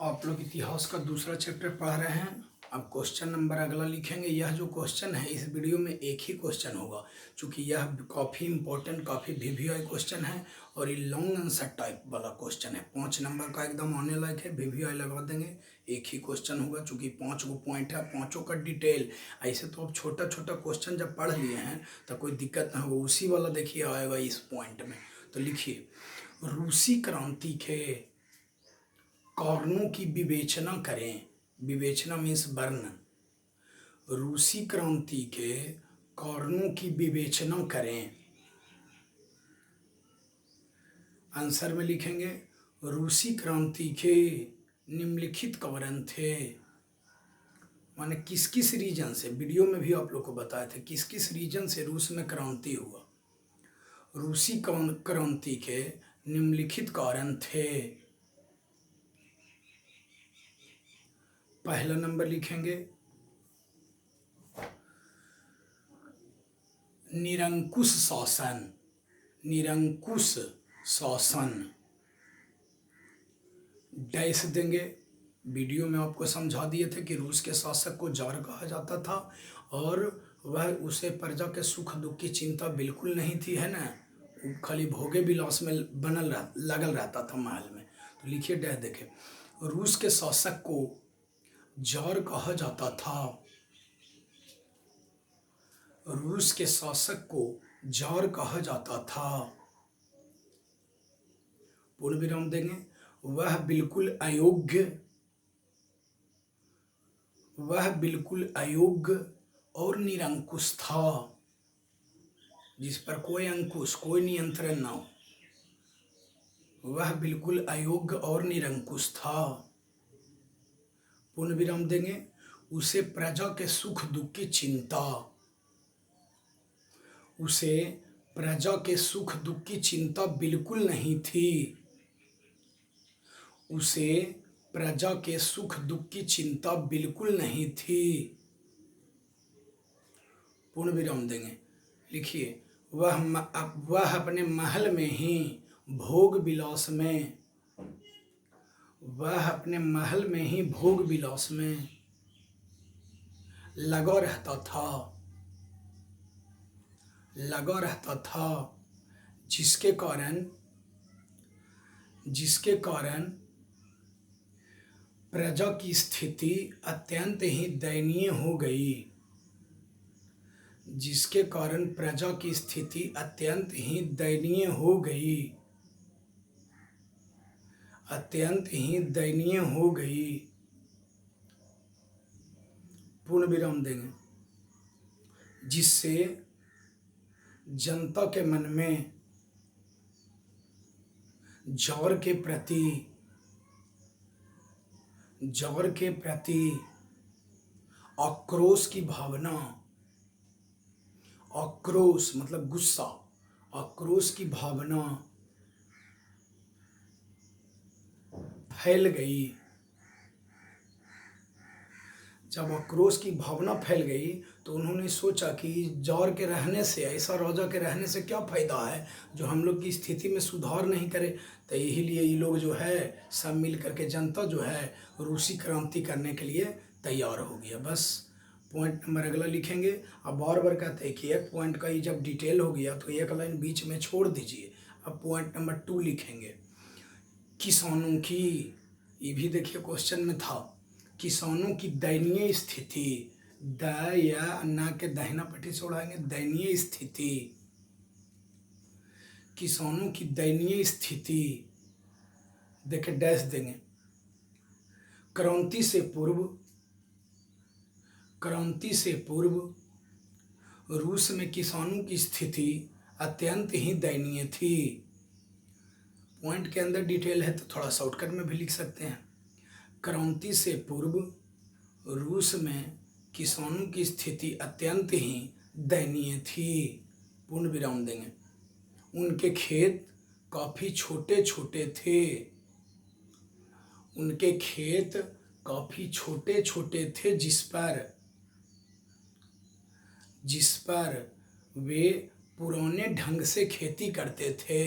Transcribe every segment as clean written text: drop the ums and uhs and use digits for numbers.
आप लोग इतिहास का दूसरा चैप्टर पढ़ रहे हैं। अब क्वेश्चन नंबर अगला लिखेंगे। यह जो क्वेश्चन है इस वीडियो में एक ही क्वेश्चन होगा, क्योंकि यह काफ़ी इंपॉर्टेंट, काफ़ी वीवीआई क्वेश्चन है और ये लॉन्ग आंसर टाइप वाला क्वेश्चन है। 5 नंबर का एकदम आने लायक है, वीवीआई लगा देंगे। एक ही क्वेश्चन होगा, चूँकि 5 गो पॉइंट है, पाँचों का डिटेल। ऐसे तो आप छोटा छोटा क्वेश्चन जब पढ़ लिए हैं तो कोई दिक्कत ना हो, उसी वाला देखिए आएगा इस पॉइंट में। तो लिखिए, रूसी क्रांति के कारणों की विवेचना करें। विवेचना मीन्स वर्णन। रूसी क्रांति के कारणों की विवेचना करें। आंसर में लिखेंगे, रूसी क्रांति के निम्नलिखित कारण थे। माने किस किस रीजन से, वीडियो में भी आप लोग को बताए थे किस किस रीजन से रूस में क्रांति हुआ। रूसी क्रांति के निम्नलिखित कारण थे। पहला नंबर लिखेंगे, निरंकुश शासन। निरंकुश शासन डैश देंगे। वीडियो में आपको समझा दिए थे कि रूस के शासक को जार कहा जाता था और वह उसे प्रजा के सुख दुख की चिंता बिल्कुल नहीं थी, है ना। वो खाली भोगे विलास में लगल रहता था महल में। तो लिखिए डैश देखे, रूस के शासक को जार कहा जाता था। रूस के शासक को जार कहा जाता था। पूर्ण विराम देंगे, वह बिल्कुल अयोग्य और निरंकुश था, जिस पर कोई अंकुश, कोई नियंत्रण ना हो। वह बिल्कुल अयोग्य और निरंकुश था। पूर्ण विराम देंगे, उसे प्रजा के सुख दुख की चिंता, उसे प्रजा के सुख दुख की चिंता बिल्कुल नहीं थी। उसे प्रजा के सुख दुख की चिंता बिल्कुल नहीं थी। पूर्ण विराम देंगे, लिखिए, वह अपने महल में ही भोग विलास में, वह अपने महल में ही भोग विलास में लगा रहता था, जिसके कारण प्रजा की स्थिति अत्यंत ही दयनीय हो गई। जिसके कारण प्रजा की स्थिति अत्यंत ही दयनीय हो गई। अत्यंत ही दयनीय हो गई। पूर्ण विराम देंगे, जिससे जनता के मन में जार के प्रति आक्रोश की भावना, आक्रोश मतलब गुस्सा, आक्रोश की भावना फैल गई। जब आक्रोश की भावना फैल गई तो उन्होंने सोचा कि जार के रहने से, ऐसा राजा के रहने से क्या फ़ायदा है जो हम लोग की स्थिति में सुधार नहीं करे। तो यही लिए ये लोग जो है सब मिल करके, जनता जो है रूसी क्रांति करने के लिए तैयार हो गया। बस पॉइंट नंबर अगला लिखेंगे। अब बार बार कहते हैं कि एक पॉइंट का ही जब डिटेल हो गया तो एक लाइन बीच में छोड़ दीजिए। अब पॉइंट नंबर 2 लिखेंगे, किसानों की, ये भी देखिए क्वेश्चन में था, किसानों की दयनीय स्थिति, द या ना के दाहिना पट्टी से उड़ाएंगे, दयनीय स्थिति, किसानों की दयनीय स्थिति देखे डैश देंगे, क्रांति से पूर्व रूस में किसानों की स्थिति अत्यंत ही दयनीय थी। पॉइंट के अंदर डिटेल है तो थोड़ा शॉर्टकट में भी लिख सकते हैं। क्रांति से पूर्व रूस में किसानों की स्थिति अत्यंत ही दयनीय थी। पूर्ण विराम देंगे, उनके खेत काफ़ी छोटे छोटे थे। उनके खेत काफ़ी छोटे छोटे थे, जिस पर वे पुराने ढंग से खेती करते थे।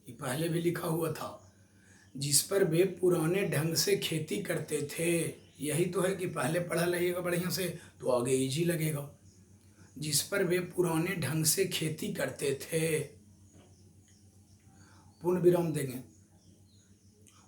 ये पहले भी लिखा हुआ था, जिस पर वे पुराने ढंग से खेती करते थे। यही तो है कि पहले पढ़ा लगेगा बढ़िया से तो आगे इजी लगेगा। जिस पर वे पुराने ढंग से खेती करते थे, पूर्ण विराम देंगे,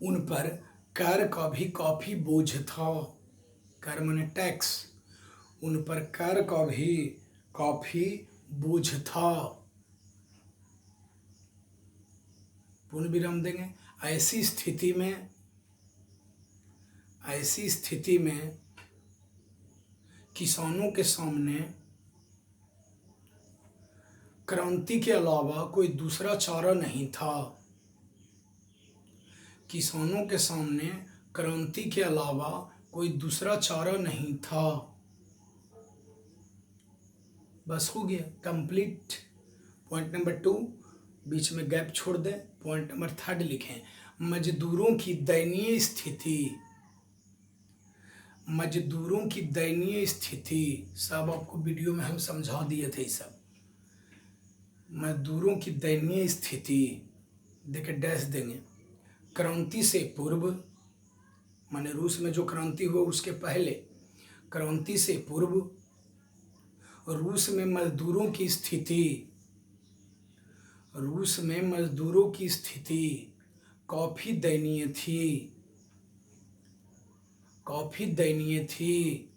उन पर कर का भी काफी बोझ था। कर माने टैक्स, उन पर कर का भी काफी बोझ था। पूर्ण विराम देंगे। ऐसी स्थिति में किसानों के सामने क्रांति के अलावा कोई दूसरा चारा नहीं था। किसानों के सामने क्रांति के अलावा कोई दूसरा चारा नहीं था। बस हो गया कंप्लीट। पॉइंट नंबर 2 बीच में गैप छोड़ दें। पॉइंट नंबर 3 लिखें, मजदूरों की दयनीय स्थिति। मजदूरों की दयनीय स्थिति सब आपको वीडियो में हम समझा दिए थे। सब मजदूरों की दयनीय स्थिति देखिए डैश देंगे। क्रांति से पूर्व माने रूस में जो क्रांति हुआ उसके पहले, क्रांति से पूर्व रूस में मजदूरों की स्थिति, रूस में मजदूरों की स्थिति काफी दयनीय थी, काफी दयनीय थी।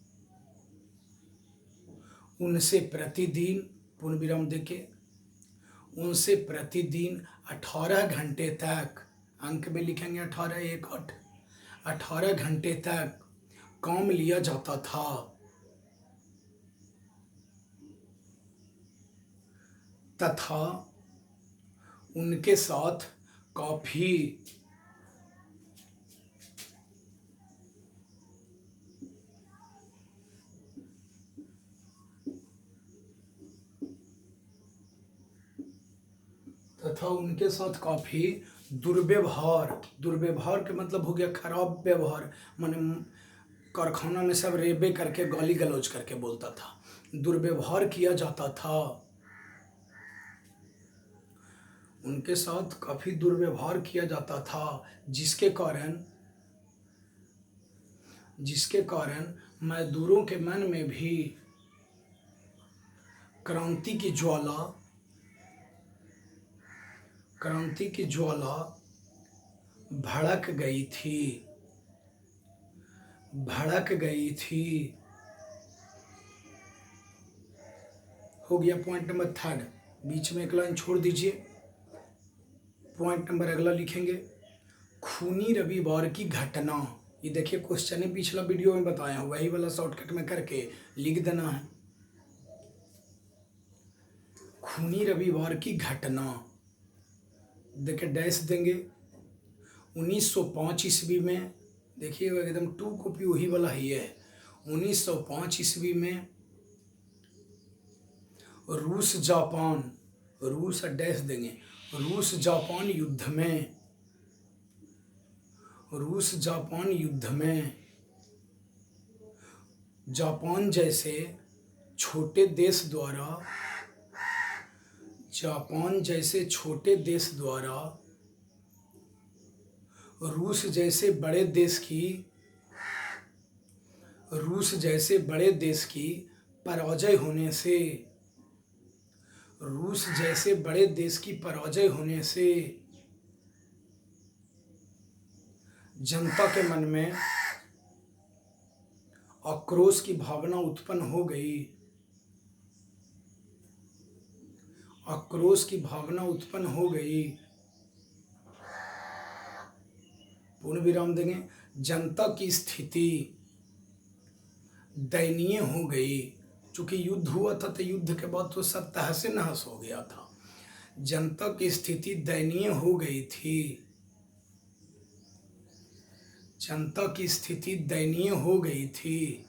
उनसे प्रतिदिन, पूर्ण विराम देके, उनसे प्रतिदिन 18 घंटे तक, अंक में लिखेंगे 18 1 8, 18 घंटे तक काम लिया जाता था तथा उनके साथ काफी दुर्व्यवहार, दुर्व्यवहार के मतलब हो गया खराब व्यवहार, माने कारखाना में सब रेबे करके गाली गलौज करके बोलता था, दुर्व्यवहार किया जाता था। उनके साथ काफी दुर्व्यवहार किया जाता था, जिसके कारण मजदूरों के मन में भी क्रांति की ज्वाला भड़क गई थी। हो गया पॉइंट नंबर 3, बीच में एक लाइन छोड़ दीजिए। पॉइंट नंबर अगला लिखेंगे, खूनी रविवार की घटना। ये देखिए क्वेश्चन है, पिछला वीडियो में बताया हूँ, वही वाला शॉर्टकट में करके लिख देना है। खूनी रविवार की घटना देखिए डैश देंगे। 1905 ईस्वी में, देखिए एकदम 2 कॉपी वही वाला ही है। 1905 ईस्वी में रूस डैश देंगे, रूस जापान युद्ध में जापान जैसे छोटे देश द्वारा रूस जैसे बड़े देश की पराजय होने से जनता के मन में आक्रोश की भावना उत्पन्न हो गई। पूर्ण विराम देंगे। जनता की स्थिति दयनीय हो गई, चूंकि युद्ध हुआ था तो युद्ध के बाद तो सब तहस नहस हो गया था। जनता की स्थिति दयनीय हो गई थी। जनता की स्थिति दयनीय हो गई थी।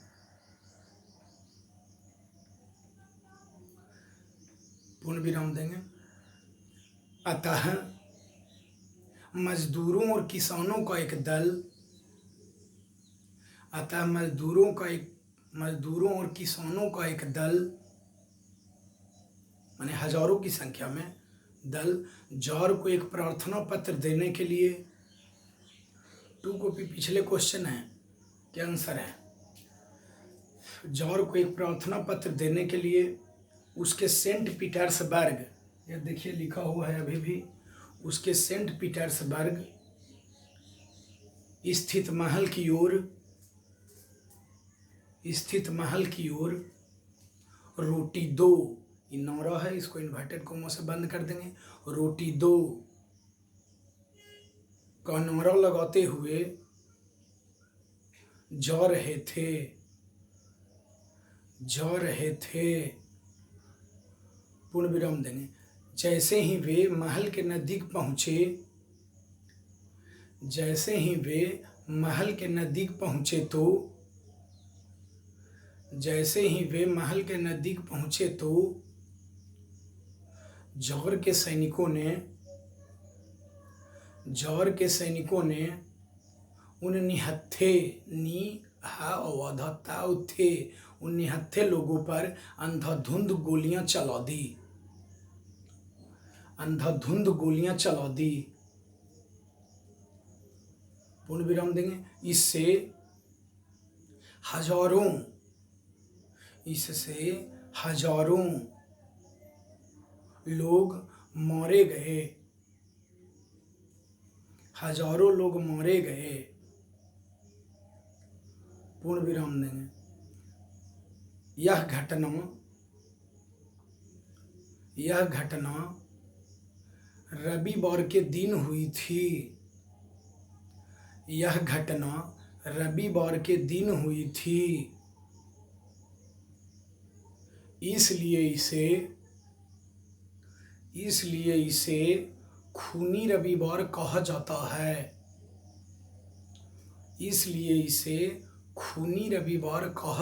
पूर्ण विराम देंगे। अतः मजदूरों और किसानों का एक दल, माने हजारों की संख्या में दल जार को एक प्रार्थना पत्र देने के लिए 2 कॉपी पिछले क्वेश्चन है के आंसर है। जॉर को एक प्रार्थना पत्र देने के लिए उसके सेंट पीटर्सबर्ग, ये देखिए लिखा हुआ है अभी भी, उसके सेंट पीटर्सबर्ग स्थित महल की ओर रोटी दो, ये नौरा है, इसको इन्वर्टेड कोमा से बंद कर देंगे, रोटी दो का नारा लगाते हुए जा रहे थे। पूर्ण विराम देंगे। जैसे ही वे महल के नजदीक पहुंचे तो जौहर के सैनिकों ने उन निहत्थे लोगों पर अंधाधुंध गोलियां चला दी। पूर्ण विराम देंगे। इससे हजारों लोग मारे गए। पूर्ण विराम देंगे। यह घटना रविवार के दिन हुई थी। इसलिए इसे खूनी रविवार कहा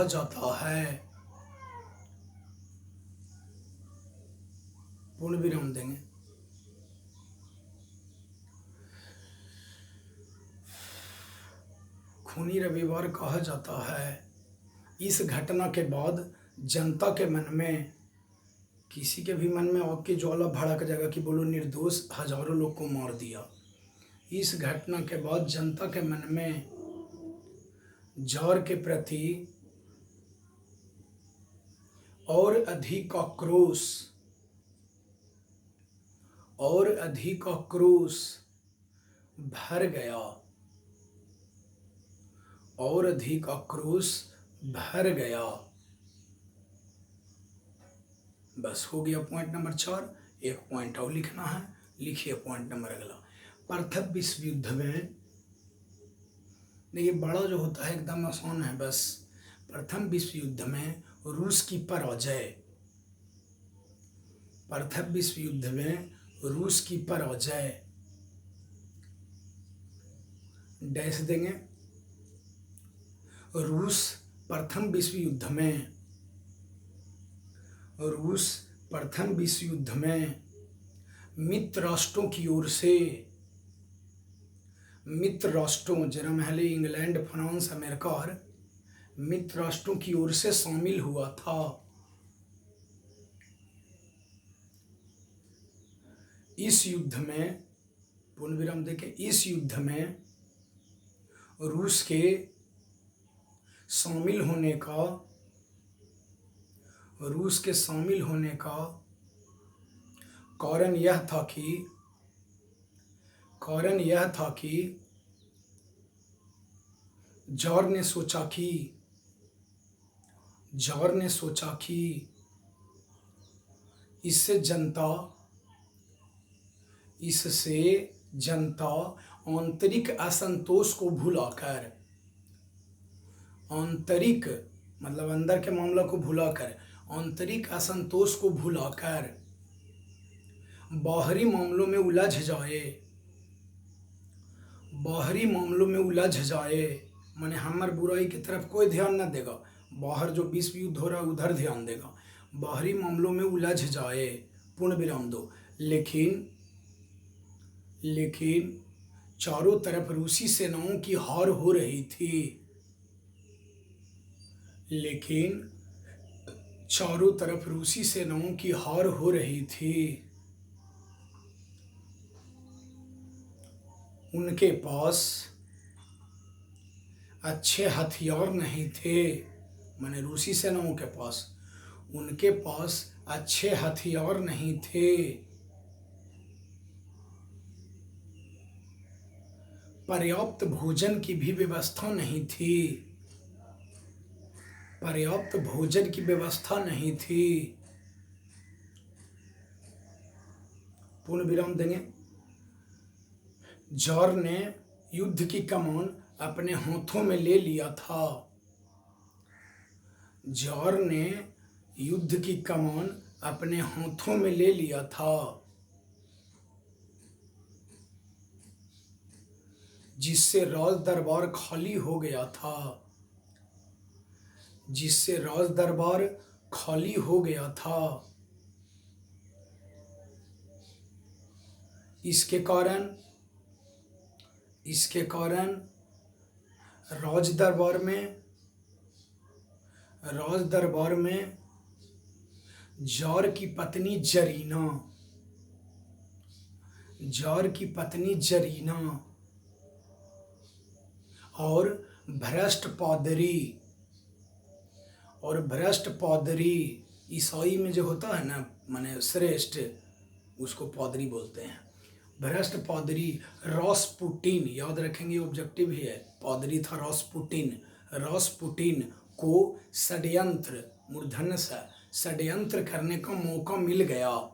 जाता है। पूर्ण विराम देंगे। खूनी रविवार कहा जाता है। इस घटना के बाद जनता के मन में, किसी के भी मन में आग की ज्वाला भड़क जाएगा कि बोलो निर्दोष हजारों लोग को मार दिया। इस घटना के बाद जनता के मन में जौहर के प्रति और अधिक आक्रोश भर गया। बस हो गया पॉइंट नंबर 4। एक पॉइंट और लिखना है, लिखिए पॉइंट नंबर अगला। प्रथम विश्व युद्ध में, देखिए बड़ा जो होता है एकदम आसान है। बस प्रथम विश्व युद्ध में रूस की पराजय, डैश देंगे। रूस प्रथम विश्व युद्ध में मित्र राष्ट्रों जर्मनी, इंग्लैंड, फ्रांस, अमेरिका और मित्र राष्ट्रों की ओर से शामिल हुआ था। इस युद्ध में, पूर्ण विराम देके, इस युद्ध में रूस के शामिल होने का कारण यह था कि जौहर ने सोचा कि इससे जनता आंतरिक असंतोष को भुलाकर, आंतरिक मतलब अंदर के मामला को भुलाकर, आंतरिक असंतोष को भुलाकर बाहरी मामलों में उलझ जाए। माने हमर बुराई की तरफ कोई ध्यान न देगा, बाहर जो विश्व युद्ध हो रहा है उधर ध्यान देगा, बाहरी मामलों में उलझ जाए। पूर्ण विराम दो। लेकिन चारों तरफ रूसी सेनाओं की हार हो रही थी। उनके पास अच्छे हथियार नहीं थे। माने रूसी सेनाओं के पास, उनके पास अच्छे हथियार नहीं थे। पर्याप्त भोजन की भी व्यवस्था नहीं थी। पर्याप्त भोजन की व्यवस्था नहीं थी। पूर्ण विराम देंगे। जार ने युद्ध की कमान अपने हाथों में ले लिया था। जार ने युद्ध की कमान अपने हाथों में ले लिया था, जिससे राज दरबार खाली हो गया था। जिससे राज दरबार खाली हो गया था। इसके कारण राज दरबार में जार की पत्नी जरीना और भ्रष्ट पादरी, ईसाई में जो होता है ना, माने श्रेष्ठ, उसको पादरी बोलते हैं। भ्रष्ट पादरी रासपुटिन, याद रखेंगे, ऑब्जेक्टिव ही है, पादरी था रासपुटिन को मूर्धन्य से षड्यंत्र करने का मौका मिल गया।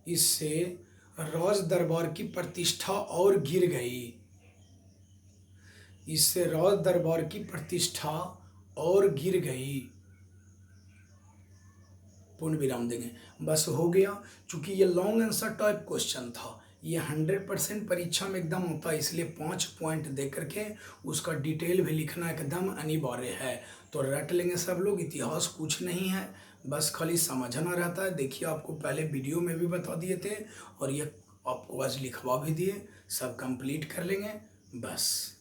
इससे राज दरबार की प्रतिष्ठा और गिर गई। पूर्ण विराम देंगे। बस हो गया। चूंकि ये लॉन्ग आंसर टाइप क्वेश्चन था, ये 100% परीक्षा में एकदम होता है, इसलिए 5 पॉइंट दे करके उसका डिटेल भी लिखना एकदम अनिवार्य है। तो रट लेंगे सब लोग। इतिहास कुछ नहीं है, बस खाली समझना रहता है। देखिए, आपको पहले वीडियो में भी बता दिए थे और ये आपको आज लिखवा भी दिए। सब कंप्लीट कर लेंगे बस।